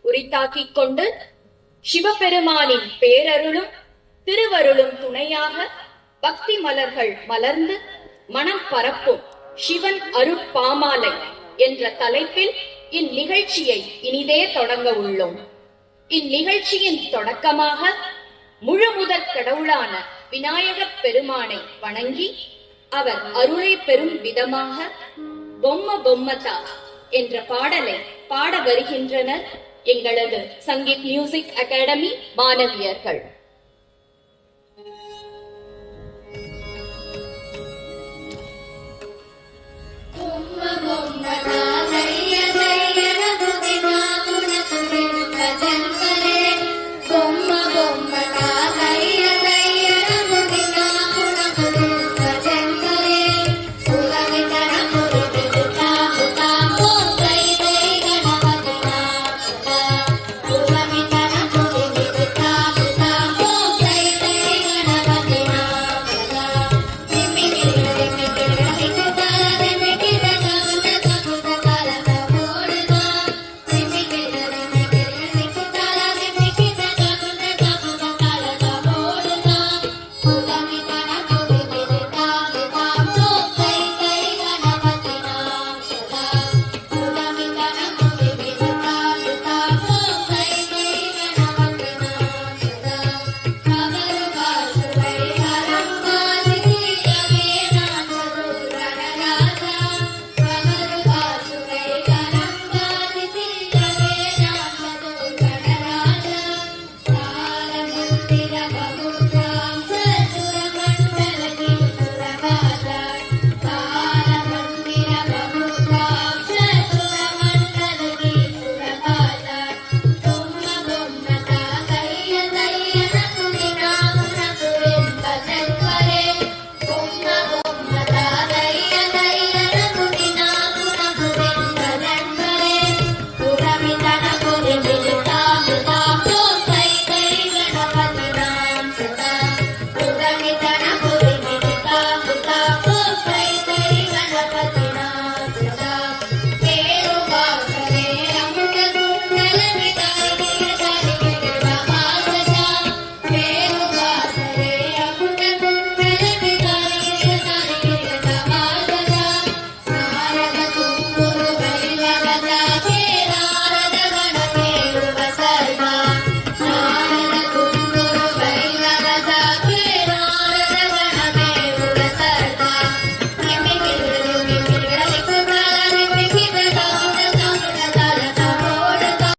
உரித்தாக்கிக் கொண்டு சிவபெருமானின் பேரருளும் திருவருளும் துணையாக பக்தி மலர்கள் மலர்ந்து மனம் பரப்பும் சிவன் அருட்பாமாலை என்ற தலைப்பில் இந்நிகழ்ச்சியை இனிதே தொடங்க உள்ளோம். இந்நிகழ்ச்சியின் தொடக்கமாக முழுமுதற் கடவுளான விநாயகப் பெருமானை வணங்கி அவர் அருளை பெறும் விதமாக பொம்ம பொம்மதா என்ற பாடலை பாட வருகின்றனர் எங்களது சங்கீத் மியூசிக் அகாடமி மாணவியர்கள். பொம்ம பொம்மதா